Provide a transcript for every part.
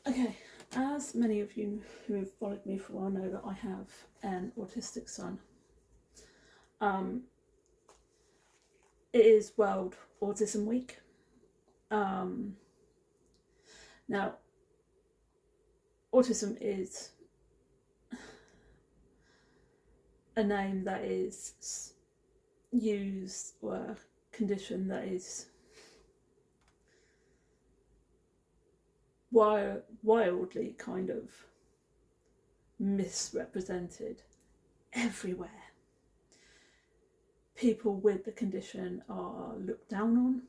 Okay, as many of you who have followed me for a while know that I have an autistic son. It is World Autism Week. Now, autism is a name that is used, or a condition that is wildly kind of misrepresented everywhere. People with the condition are looked down on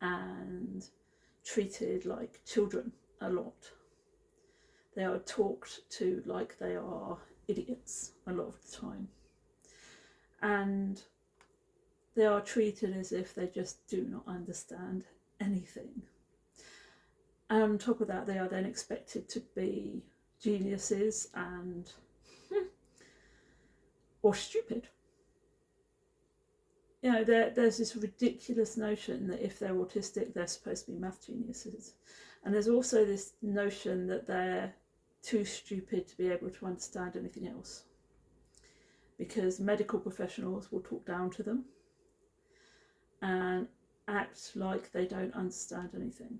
and treated like children a lot. They are talked to like they are idiots a lot of the time. And they are treated as if they just do not understand anything. And on top of that, they are then expected to be geniuses and or stupid. You know, there's this ridiculous notion that if they're autistic, they're supposed to be math geniuses. And there's also this notion that they're too stupid to be able to understand anything else, because medical professionals will talk down to them and act like they don't understand anything.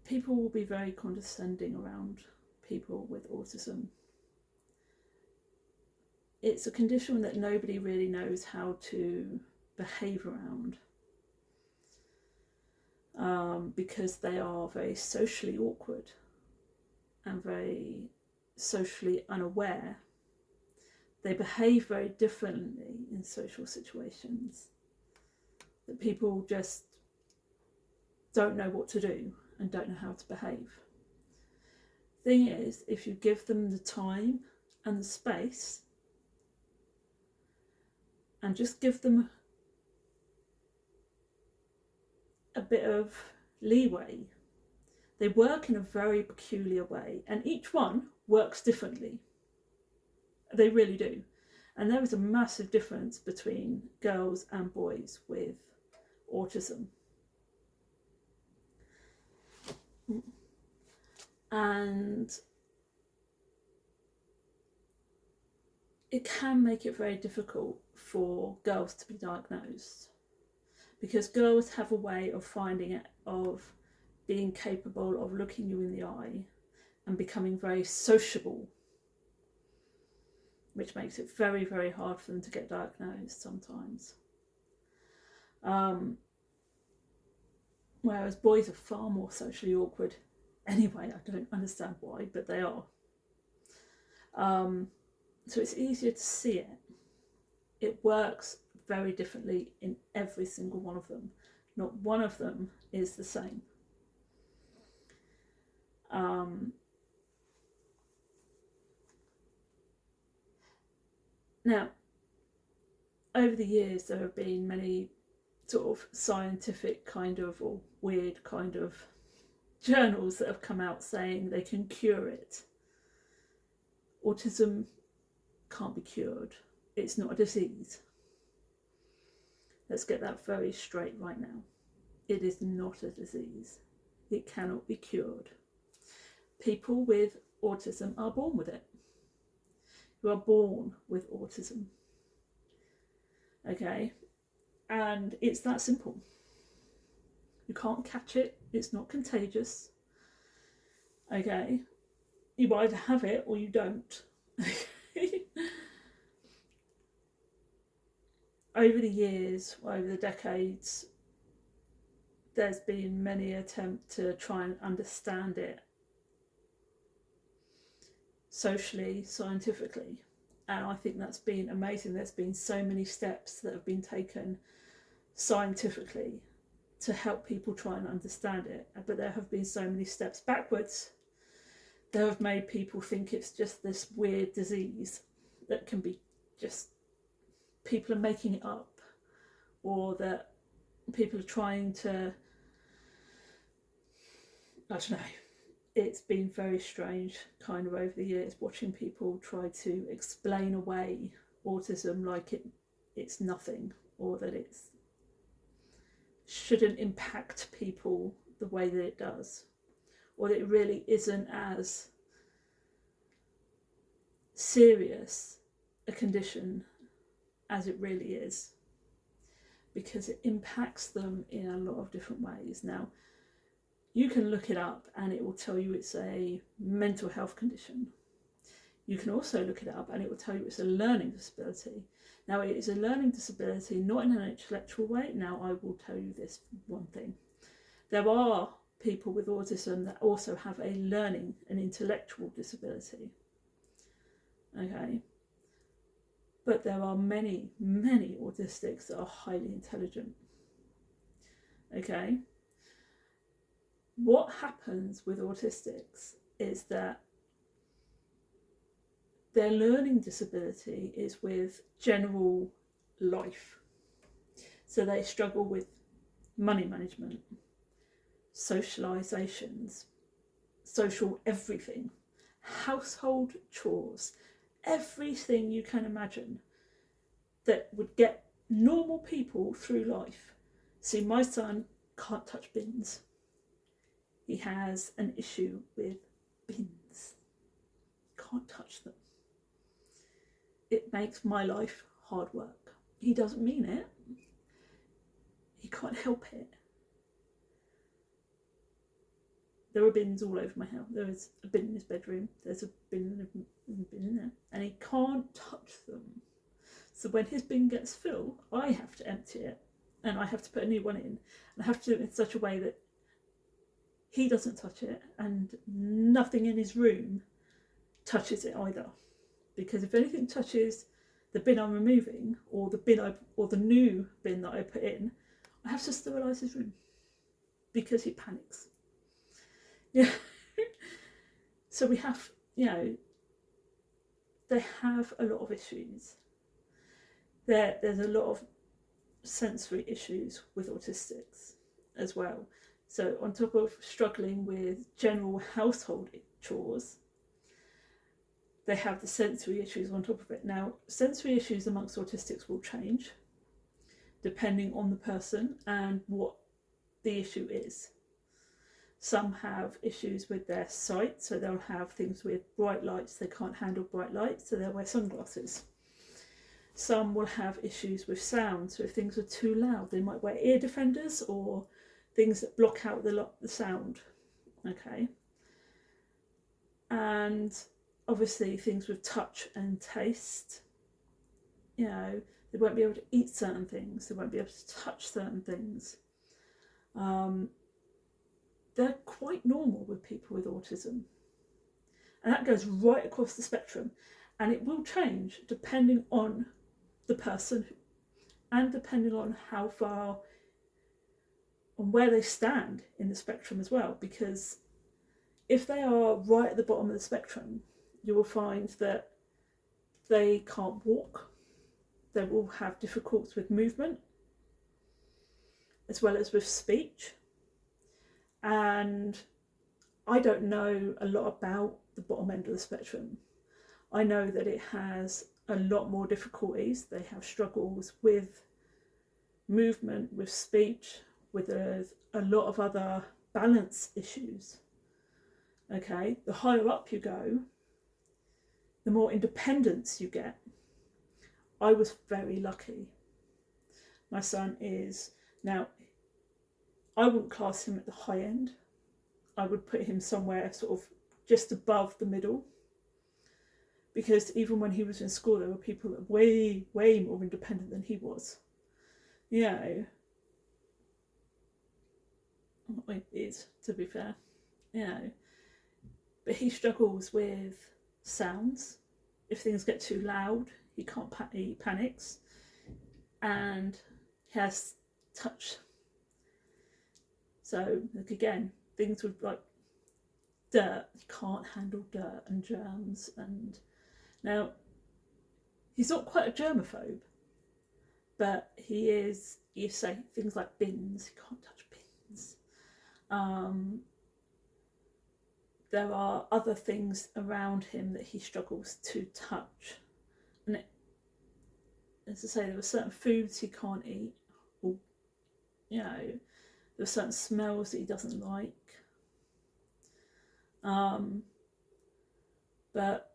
People will be very condescending around people with autism. It's a condition that nobody really knows how to behave around, because they are very socially awkward and very socially unaware. They behave very differently in social situations, that people just don't know what to do and don't know how to behave. Thing is, if you give them the time and the space and just give them a bit of leeway, they work in a very peculiar way, and each one works differently. They really do. And there is a massive difference between girls and boys with autism. And it can make it very difficult for girls to be diagnosed, because girls have a way of finding it, of being capable of looking you in the eye and becoming very sociable, which makes it very, very hard for them to get diagnosed sometimes. Whereas boys are far more socially awkward anyway. I don't understand why, but they are. So it's easier to see it. It works very differently in every single one of them. Not one of them is the same. Now, over the years, there have been many sort of scientific kind of, or weird kind of journals that have come out saying they can cure it. Autism can't be cured. It's not a disease. Let's get that very straight right now. It is not a disease. It cannot be cured. People with autism are born with it. You are born with autism. Okay? And it's that simple. You can't catch it. It's not contagious. Okay? You either have it or you don't. Over the years, over the decades, there's been many attempts to try and understand it socially, scientifically, and I think that's been amazing. There's been so many steps that have been taken scientifically to help people try and understand it, but there have been so many steps backwards that have made people think it's just this weird disease that can be just, people are making it up, or that people are trying to, I don't know. It's been very strange kind of over the years watching people try to explain away autism like it's nothing, or that it's shouldn't impact people the way that it does, or that it really isn't as serious a condition as it really is, because it impacts them in a lot of different ways. Now, you can look it up and it will tell you it's a mental health condition. You can also look it up and it will tell you it's a learning disability. Now, it is a learning disability, not in an intellectual way. Now, I will tell you this one thing. There are people with autism that also have a learning and intellectual disability. Okay? But there are many, many autistics that are highly intelligent. Okay? What happens with autistics is that their learning disability is with general life. So they struggle with money management, socializations, social everything, household chores, everything you can imagine that would get normal people through life. See, my son can't touch bins. He has an issue with bins. Can't touch them. It makes my life hard work. He doesn't mean it. He can't help it. There are bins all over my house. There is a bin in his bedroom. There's a bin in there. And he can't touch them. So when his bin gets full, I have to empty it. And I have to put a new one in. And I have to do it in such a way that he doesn't touch it. And nothing in his room touches it either. Because if anything touches the bin I'm removing, or the new bin that I put in, I have to sterilise his room. Because he panics. Yeah. So we have, they have a lot of issues. There's a lot of sensory issues with autistics as well. So on top of struggling with general household chores, they have the sensory issues on top of it. Now, sensory issues amongst autistics will change depending on the person and what the issue is. Some have issues with their sight, so they'll have things with bright lights. They can't handle bright lights, so they'll wear sunglasses. Some will have issues with sound, so if things are too loud, they might wear ear defenders or things that block out the sound. Okay. And obviously things with touch and taste. They won't be able to eat certain things. They won't be able to touch certain things. They're quite normal with people with autism. And that goes right across the spectrum. And it will change depending on the person and depending on how far, on where they stand in the spectrum as well. Because if they are right at the bottom of the spectrum, you will find that they can't walk. They will have difficulties with movement, as well as with speech. And I don't know a lot about the bottom end of the spectrum. I know that it has a lot more difficulties. They have struggles with movement, with speech, with a lot of other balance issues. Okay, the higher up you go, the more independence you get. I was very lucky. My son is, now, I wouldn't class him at the high end. I would put him somewhere sort of just above the middle. Because even when he was in school, there were people that were way, way more independent than he was. It is, to be fair. But he struggles with sounds. If things get too loud, he panics. And he has touch. So, again, things with like dirt, he can't handle dirt and germs. And now, he's not quite a germaphobe, but he is, you say things like bins, he can't touch bins. There are other things around him that he struggles to touch. And as I say, there are certain foods he can't eat. You know, there are certain smells that he doesn't like. But,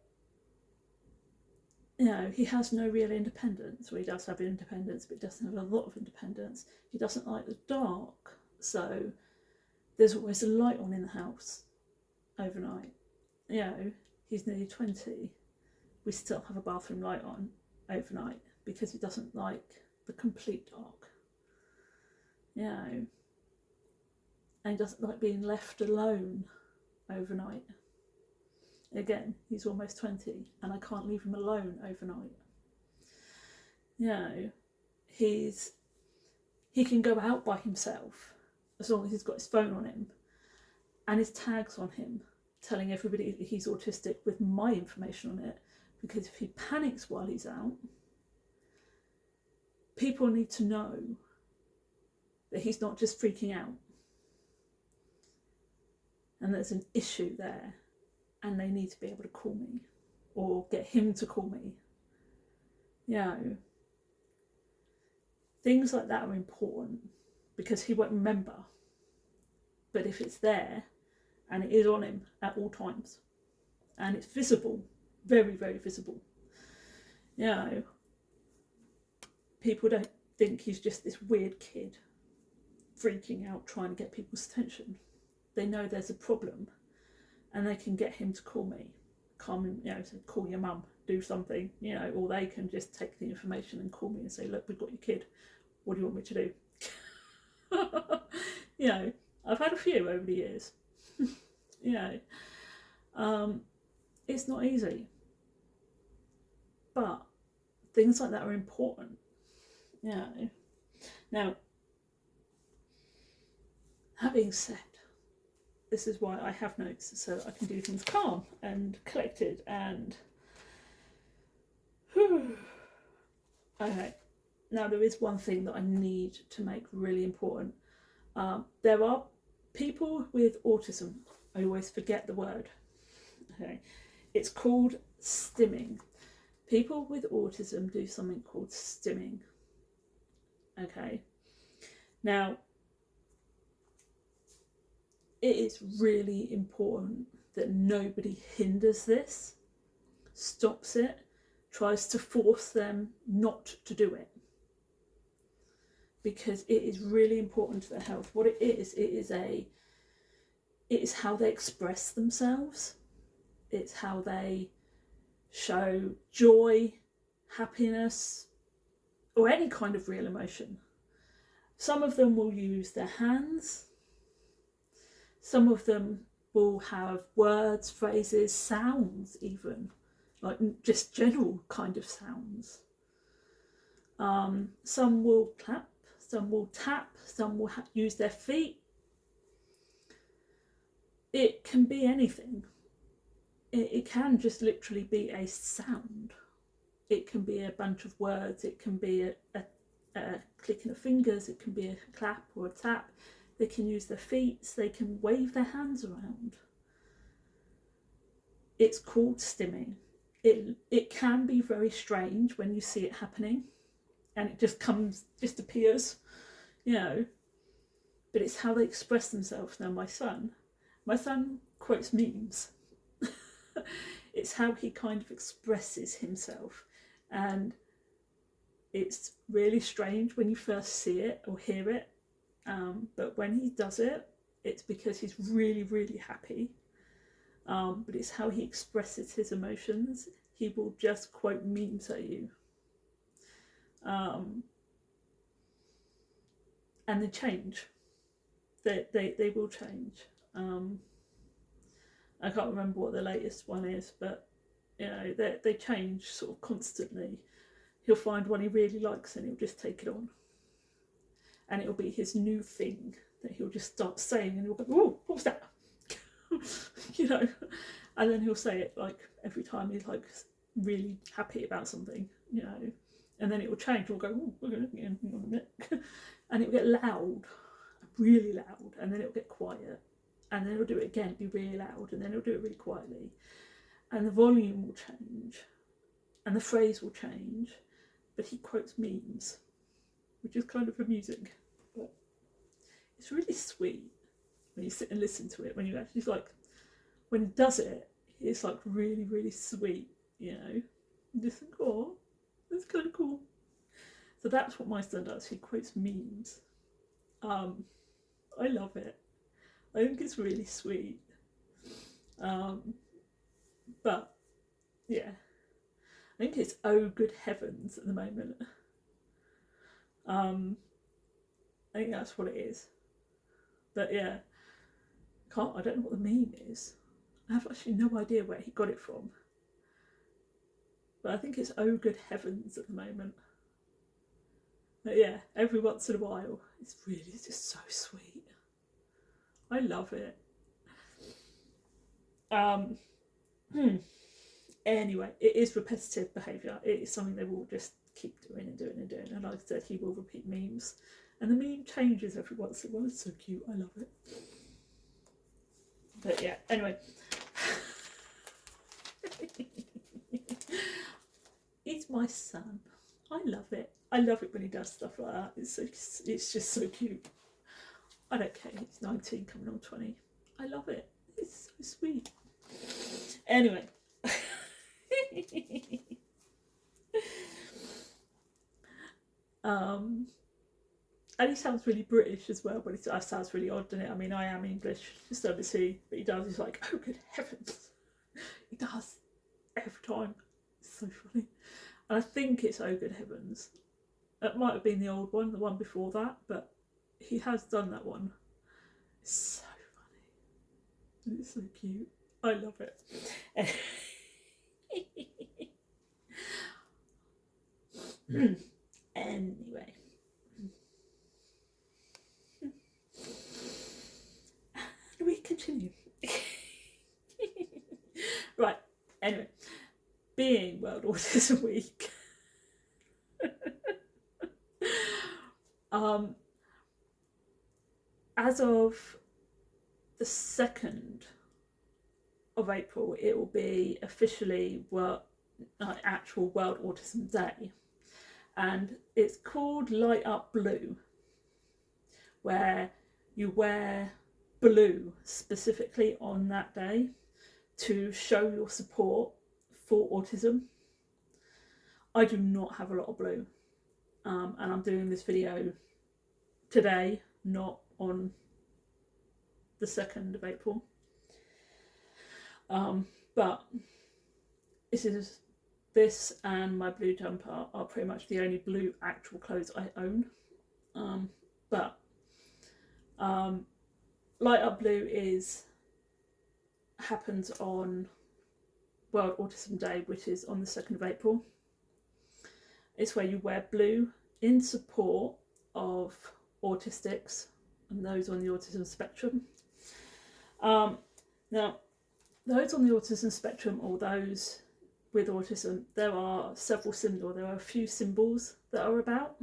you know, he has no real independence. Well, he does have independence, but he doesn't have a lot of independence. He doesn't like the dark, so there's always a light on in the house overnight. You know, he's nearly 20. We still have a bathroom light on overnight because he doesn't like the complete dark. You know, and he doesn't like being left alone overnight. Again, he's almost 20 and I can't leave him alone overnight. You know, he can go out by himself as long as he's got his phone on him and his tags on him telling everybody that he's autistic with my information on it, because if he panics while he's out, people need to know that he's not just freaking out and there's an issue there and they need to be able to call me or get him to call me. You know, things like that are important because he won't remember. But if it's there and it is on him at all times and it's visible, very, very visible, you know, people don't think he's just this weird kid freaking out trying to get people's attention. They know there's a problem and they can get him to call me, come and, you know, say, call your mum, do something, you know, or they can just take the information and call me and say, look, we've got your kid, what do you want me to do? You know, I've had a few over the years. You know, it's not easy, but things like that are important. You know, now, that being said, this is why I have notes, so that I can do things calm and collected and okay. Now there is one thing that I need to make really important. There are people with autism. I always forget the word. Okay, it's called stimming. People with autism do something called stimming. Okay, now it is really important that nobody hinders this, stops it, tries to force them not to do it, because it is really important to their health. What it is how they express themselves. It's how they show joy, happiness, or any kind of real emotion. Some of them will use their hands. Some of them will have words, phrases, sounds even, like just general kind of sounds. Some will clap, some will tap, some will use their feet. It can be anything. It can just literally be a sound. It can be a bunch of words. It can be a clicking of fingers. It can be a clap or a tap. They can use their feet. They can wave their hands around. It's called stimming. It can be very strange when you see it happening and it just appears, you know, but it's how they express themselves. Now my son quotes memes. It's how he kind of expresses himself, and it's really strange when you first see it or hear it, but when he does it, it's because he's really, really happy, but it's how he expresses his emotions. He will just quote memes at you, and they change. They will change. I can't remember what the latest one is, but you know, they change sort of constantly. He'll find one he really likes and he'll just take it on, and it'll be his new thing that he'll just start saying, and he'll go, "Oh, what's that?" You know, and then he'll say it like every time he's like really happy about something, you know, and then it will change. We'll go, "Oh, hang on a minute," and it'll get loud, really loud, and then it'll get quiet. And then he'll do it again, be really loud, and then he'll do it really quietly. And the volume will change, and the phrase will change, but he quotes memes, which is kind of amusing. But It's really sweet when you sit and listen to it. When you actually like, when he does it, it's like really, really sweet. You know, you just think, oh, that's kind of cool. So that's what my son does. He quotes memes. I love it. I think it's really sweet. But yeah, I think it's oh good heavens at the moment. I think that's what it is. But yeah, I don't know what the meme is. I have actually no idea where he got it from. But I think it's oh good heavens at the moment. But yeah, every once in a while, it's just so sweet. I love it. Anyway, it is repetitive behaviour. It is something they will just keep doing and doing and doing. And like I said, he will repeat memes. And the meme changes every once in a while. It's so cute. I love it. But yeah, anyway. He's my son. I love it. I love it when he does stuff like that. It's just so cute. I don't care. He's 19 coming on 20. I love it. It's so sweet. Anyway. And he sounds really British as well, but it sounds really odd, doesn't it? I mean, I am English, just so is he, but he does. He's like, oh, good heavens. He does. Every time. It's so funny. And I think it's oh, good heavens. It might have been the old one, the one before that, but he has done that one. It's so funny. It's so cute. I love it. Anyway. We continue. Right, anyway. Being World Autism Week. As of the 2nd of April, it will be officially actual World Autism Day. And it's called Light Up Blue, where you wear blue specifically on that day to show your support for autism. I do not have a lot of blue, and I'm doing this video today, not on the 2nd of April. But this and my blue jumper are pretty much the only blue actual clothes I own. But Light Up Blue happens on World Autism Day, which is on the 2nd of April. It's where you wear blue in support of autistics and those on the autism spectrum. Now, those on the autism spectrum or those with autism, there are a few symbols that are about.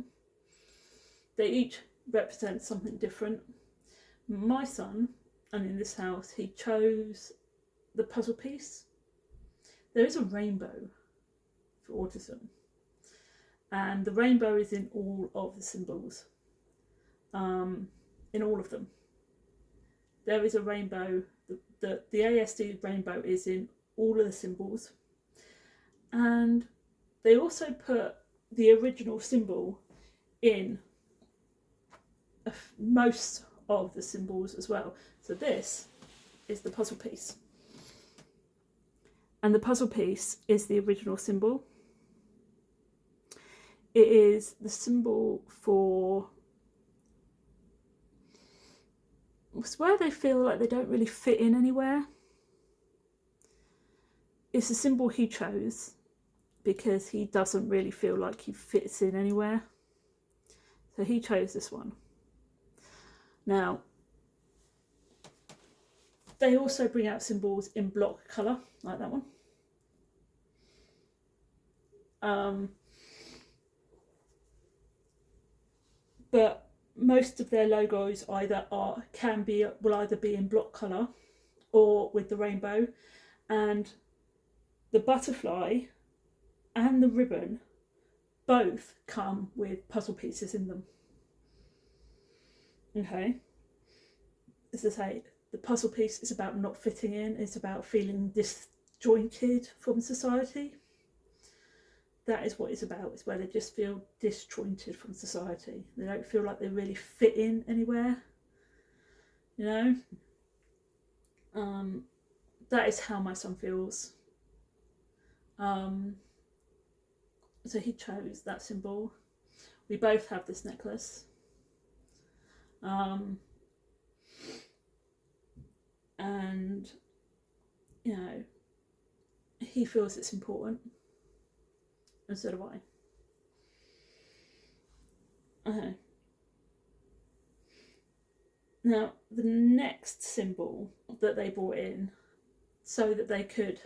They each represent something different. My son, and in this house, he chose the puzzle piece. There is a rainbow for autism, and the rainbow is in all of the symbols, in all of them. There is a rainbow, the ASD rainbow is in all of the symbols, and they also put the original symbol in most of the symbols as well. So this is the puzzle piece, and the puzzle piece is the original symbol. It is the symbol for where they feel like they don't really fit in anywhere. It's the symbol he chose because he doesn't really feel like he fits in anywhere. So he chose this one. Now, they also bring out symbols in block colour, like that one. But most of their logos will either be in block colour or with the rainbow, and the butterfly and the ribbon both come with puzzle pieces in them. Okay, as I say, the puzzle piece is about not fitting in. It's about feeling disjointed from society. That is what it's about. It's where they just feel disjointed from society. They don't feel like they really fit in anywhere. You know? That is how my son feels. So he chose that symbol. We both have this necklace. And, you know, he feels it's important. And so do I. Okay. Now, the next symbol that they brought in so that they could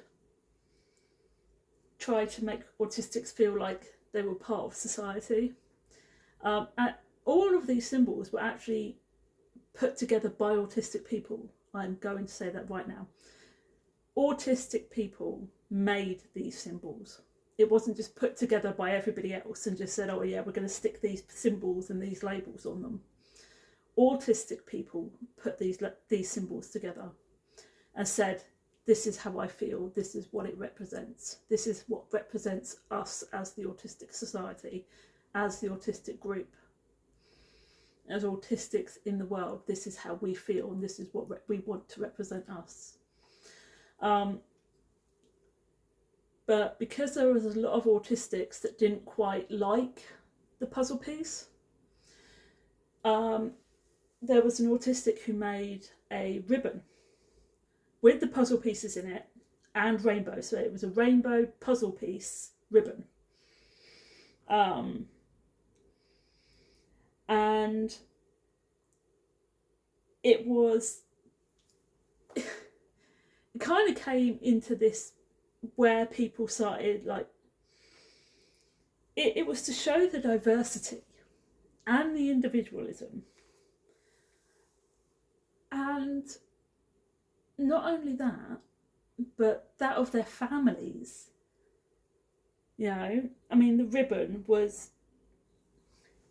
try to make autistics feel like they were part of society. All of these symbols were actually put together by autistic people. I'm going to say that right now. Autistic people made these symbols. It wasn't just put together by everybody else and just said, oh yeah, we're going to stick these symbols and these labels on them. Autistic people put these symbols together and said, this is how I feel, this is what it represents, this is what represents us as the autistic society, as the autistic group, as autistics in the world. This is how we feel, and this is what we want to represent us. But because there was a lot of autistics that didn't quite like the puzzle piece, there was an autistic who made a ribbon with the puzzle pieces in it and rainbow. So it was a rainbow puzzle piece ribbon. And it was, it kind of came into this where people started like, it was to show the diversity and the individualism. And not only that, but that of their families. You know, I mean, the ribbon was,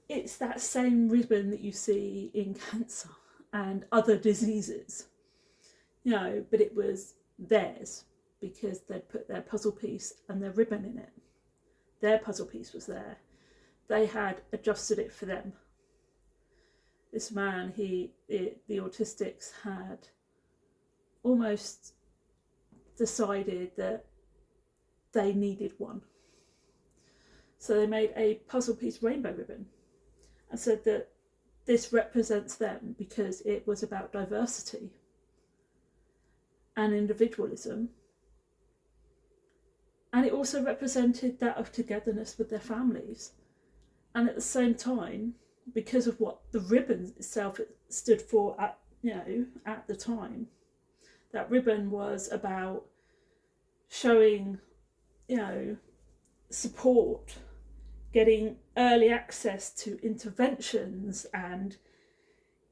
it's that same ribbon that you see in cancer and other diseases, you know, but it was theirs because they'd put their puzzle piece and their ribbon in it. Their puzzle piece was there. They had adjusted it for them. This man, the autistics had almost decided that they needed one. So they made a puzzle piece rainbow ribbon and said that this represents them because it was about diversity and individualism. And it also represented that of togetherness with their families. And at the same time, because of what the ribbon itself stood for at the time, that ribbon was about showing, support, getting early access to interventions and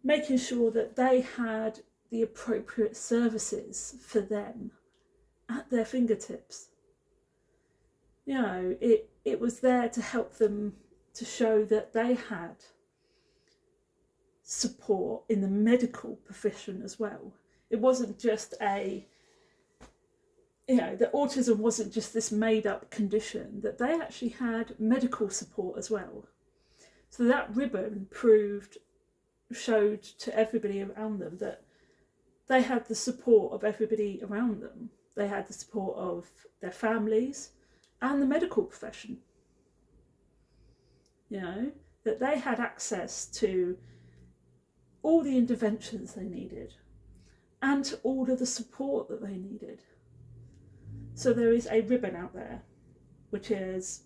making sure that they had the appropriate services for them at their fingertips. It was there to help them, to show that they had support in the medical profession as well. It wasn't just that autism wasn't just this made up condition, that they actually had medical support as well. So that ribbon showed to everybody around them that they had the support of everybody around them. They had the support of their families and the medical profession. That they had access to all the interventions they needed and to all of the support that they needed. So there is a ribbon out there, which is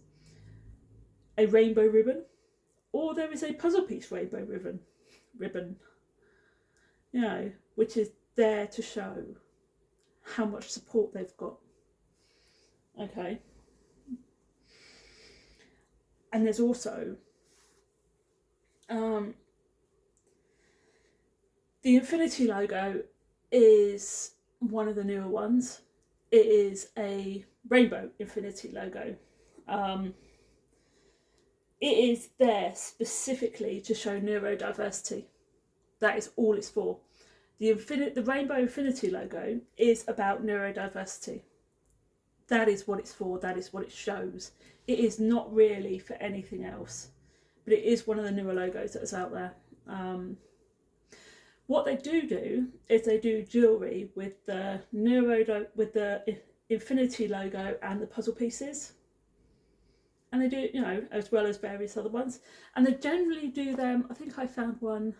a rainbow ribbon, or there is a puzzle piece rainbow ribbon, which is there to show how much support they've got. Okay. And there's also the infinity logo is one of the newer ones. It is a rainbow infinity logo. It is there specifically to show neurodiversity. That is all it's for. The Rainbow Infinity logo is about neurodiversity. That is what it's for, that is what it shows. It is not really for anything else, but it is one of the newer logos that's out there. What they do is they do jewellery with the Infinity logo and the puzzle pieces. And they do, you know, as well as various other ones. And they generally do them, I think I found one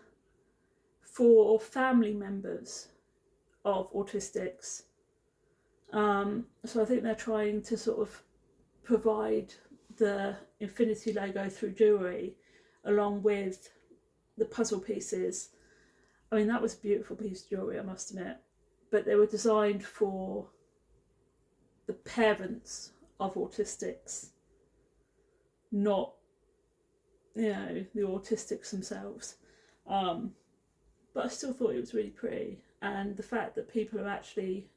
for family members of autistics. So I think they're trying to sort of provide the Infinity logo through jewellery along with the puzzle pieces. I mean, that was a beautiful piece of jewellery, I must admit. But they were designed for the parents of autistics, not, you know, the autistics themselves. But I still thought it was really pretty. And the fact that people are actually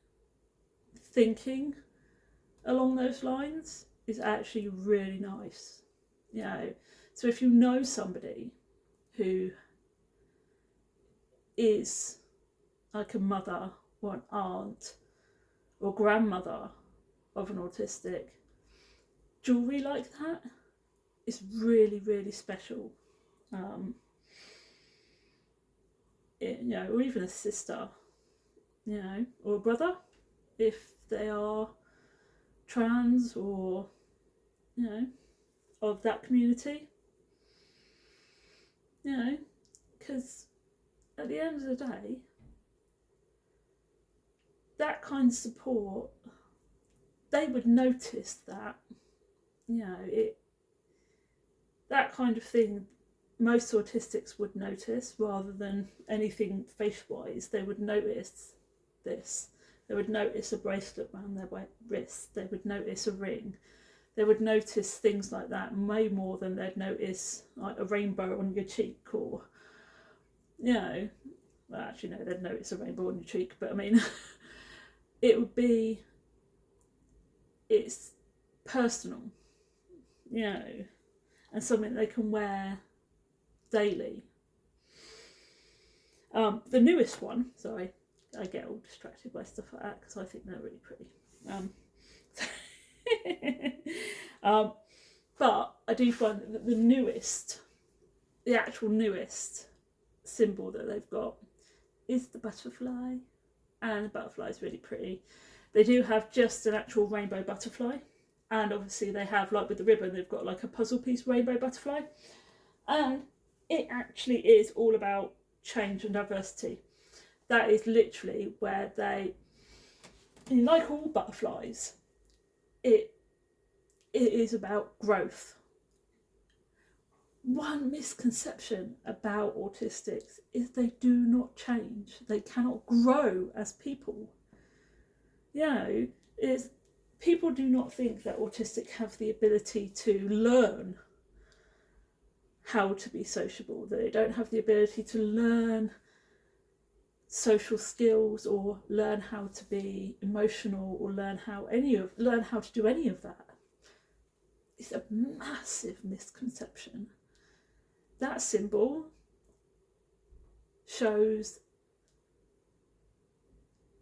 thinking along those lines is actually really nice. You know, so if you know somebody who is like a mother or an aunt or grandmother of an autistic, jewellery like that is really, really special. You know, or even a sister, you know, or a brother, if they are trans or, you know, of that community, you know, because at the end of the day, that kind of support, they would notice that, you know, that kind of thing most autistics would notice rather than anything face-wise. They would notice this. They would notice a bracelet around their wrist. They would notice a ring. They would notice things like that way more than they'd notice like a rainbow on your cheek, or, you know, well, actually no, they'd notice a rainbow on your cheek, but I mean, it's personal, you know, and something they can wear daily. The newest one, sorry, I get all distracted by stuff like that because I think they're really pretty. But I do find that the actual newest symbol that they've got is the butterfly, and the butterfly is really pretty. They do have just an actual rainbow butterfly, and obviously they have, like with the ribbon, they've got like a puzzle piece rainbow butterfly, and it actually is all about change and diversity. That is literally where they, like all butterflies, it is about growth. One misconception about autistics is they do not change. They cannot grow as people. You know, people do not think that autistic have the ability to learn how to be sociable, that they don't have the ability to learn social skills or learn how to be emotional or learn how to do any of that. It's a massive misconception. That symbol shows,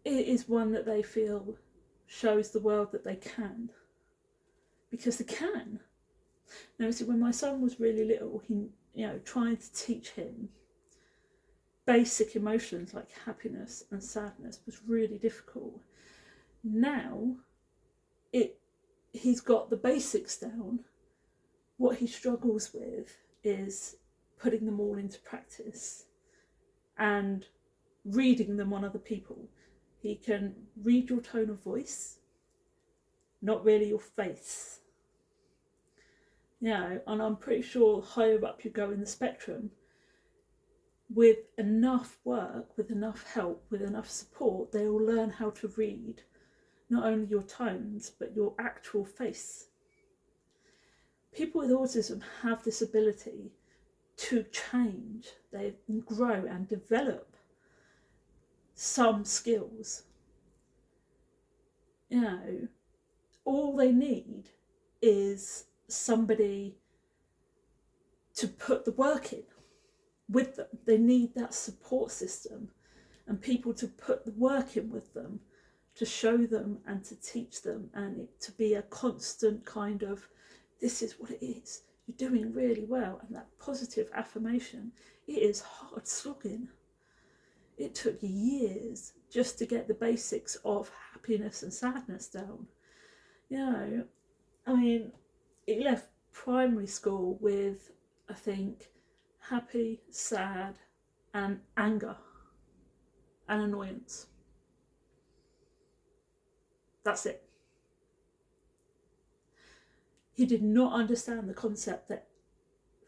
it is one that they feel shows the world that they can, because they can. Now, see, when my son was really little, he, you know, trying to teach him basic emotions like happiness and sadness was really difficult. Now, he's got the basics down. What he struggles with is putting them all into practice and reading them on other people. He can read your tone of voice, not really your face. You know, and I'm pretty sure the higher up you go in the spectrum, with enough work, with enough help, with enough support, they will learn how to read not only your tones, but your actual face. People with autism have this ability to change. They grow and develop some skills. You know, all they need is somebody to put the work in with them. They need that support system. and people to put the work in with them, to show them and to teach them, and it to be a constant kind of, this is what it is, you're doing really well, and that positive affirmation. It is hard slogging. It took years just to get the basics of happiness and sadness down. You know, I mean, it left primary school with, I think, happy, sad, and anger and annoyance. That's it. He did not understand the concept that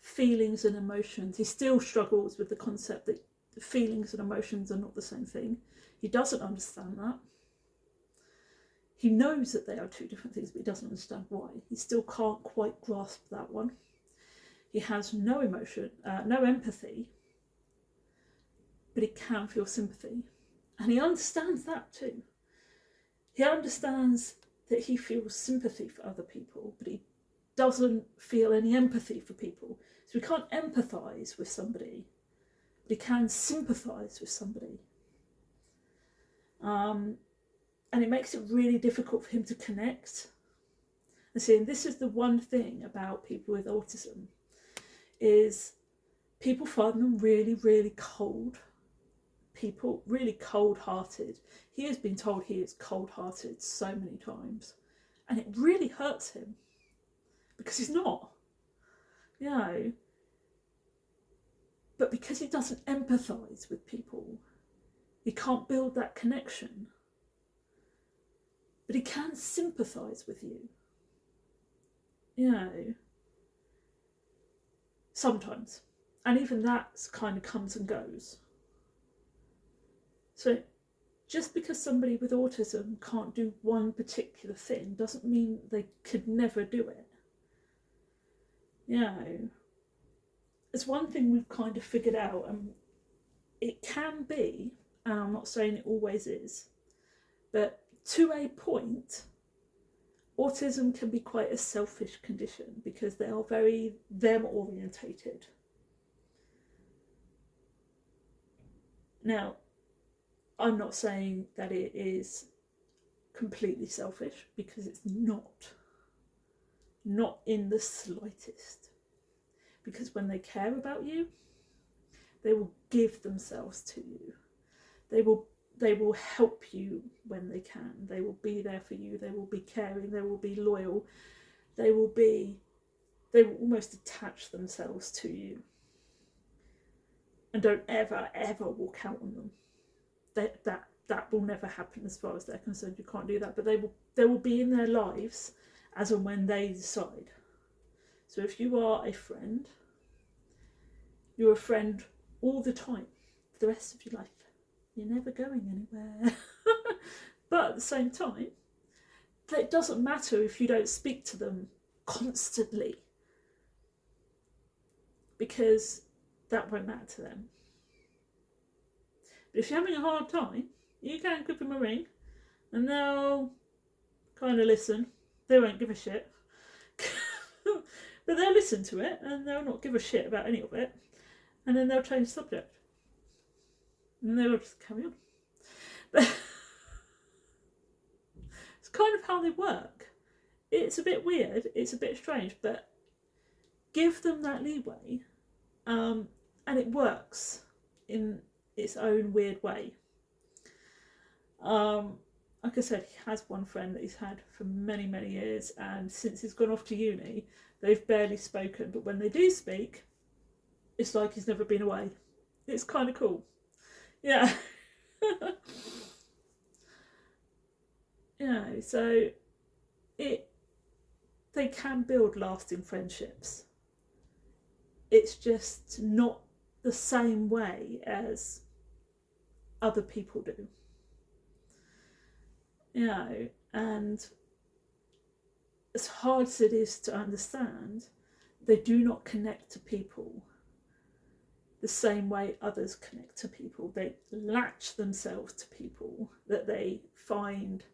feelings and emotions, he still struggles with the concept that feelings and emotions are not the same thing. He doesn't understand that. He knows that they are two different things, but he doesn't understand why. He still can't quite grasp that one. He has no emotion, no empathy, but he can feel sympathy. And he understands that too. He understands that he feels sympathy for other people, but he doesn't feel any empathy for people. So he can't empathise with somebody, but he can sympathise with somebody. And it makes it really difficult for him to connect. And see, and this is the one thing about people with autism, is people find them really, really cold. People really cold-hearted. He has been told he is cold-hearted so many times, and it really hurts him because he's not, you know. But because he doesn't empathise with people, he can't build that connection. But he can sympathise with you, you know, sometimes. And even that kind of comes and goes. So just because somebody with autism can't do one particular thing doesn't mean they could never do it. You know, it's one thing we've kind of figured out, and it can be, and I'm not saying it always is, but to a point, autism can be quite a selfish condition because they are very them-orientated. Now, I'm not saying that it is completely selfish, because it's not in the slightest. Because when they care about you, they will give themselves to you. They will help you when they can. They will be there for you. They will be caring. They will be loyal. They will almost attach themselves to you. And don't ever, ever walk out on them. That will never happen as far as they're concerned. You can't do that. But they will be in their lives as and when they decide. So if you are a friend, you're a friend all the time for the rest of your life. You're never going anywhere. But at the same time, it doesn't matter if you don't speak to them constantly, because that won't matter to them. But if you're having a hard time, you can give them a ring and they'll kind of listen. They won't give a shit. But they'll listen to it and they'll not give a shit about any of it. And then they'll change the subject. And they'll just carry on. But it's kind of how they work. It's a bit weird, it's a bit strange, but give them that leeway, and it works in its own weird way. Like I said, he has one friend that he's had for many, many years, and since he's gone off to uni, they've barely spoken, but when they do speak, it's like he's never been away. It's kind of cool. Yeah. You know, so they can build lasting friendships. It's just not the same way as other people do. You know, and as hard as it is to understand, they do not connect to people the same way others connect to people. They latch themselves to people that they find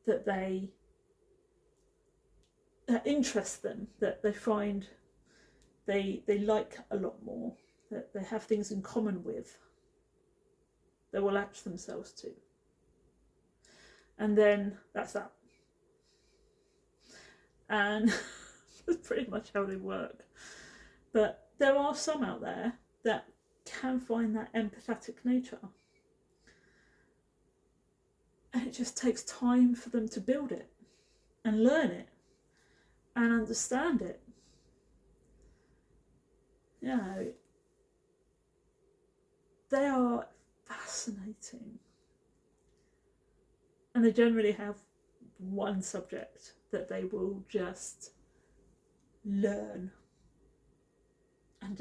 that interest them, that they find they like a lot more, that they have things in common with. they will latch themselves to. And then that's that. And that's pretty much how they work. But there are some out there that can find that empathetic nature. And it just takes time for them to build it and learn it and understand it. You know, they are fascinating. And they generally have one subject that they will just learn. And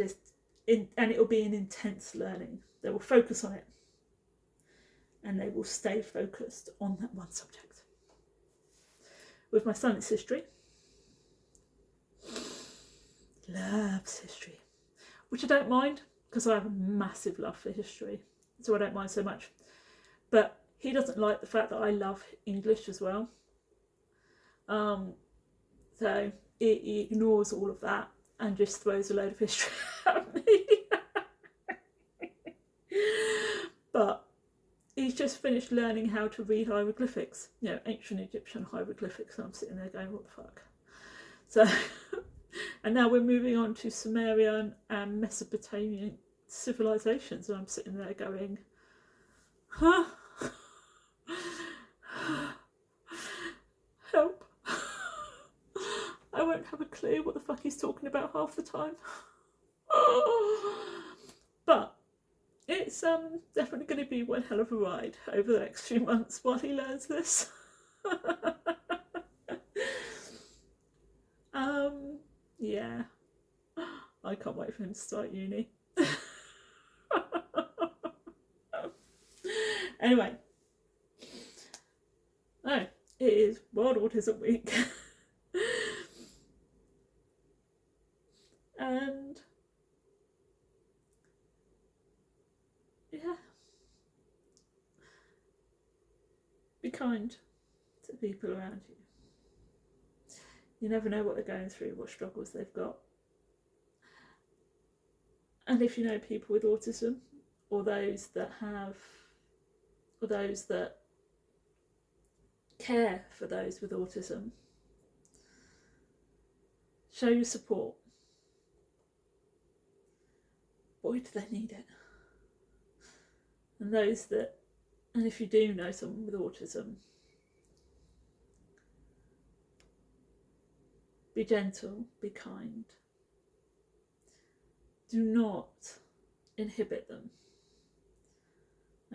and it'll be an intense learning. They will focus on it. And they will stay focused on that one subject. With my son, it's history. Loves history. Which I don't mind, because I have a massive love for history. So I don't mind so much. But he doesn't like the fact that I love English as well. So he ignores all of that and just throws a load of history at me. But he's just finished learning how to read hieroglyphics, you know, ancient Egyptian hieroglyphics, and I'm sitting there going, what the fuck? So, and now we're moving on to Sumerian and Mesopotamian civilizations, and I'm sitting there going, huh? Help. I won't have a clue what the fuck he's talking about half the time. But it's definitely going to be one hell of a ride over the next few months while he learns this. Yeah. I can't wait for him to start uni. Anyway. Oh, it is World Autism Week. And yeah, be kind to people around you. You never know what they're going through, what struggles they've got. And if you know people with autism, or those that care for those with autism, show your support. Boy, do they need it. And if you do know someone with autism, be gentle, be kind. Do not inhibit them.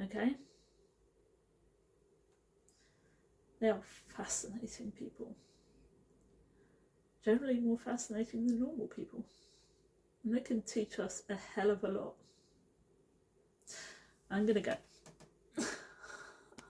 Okay? They are fascinating people. Generally more fascinating than normal people. And they can teach us a hell of a lot. I'm going to go.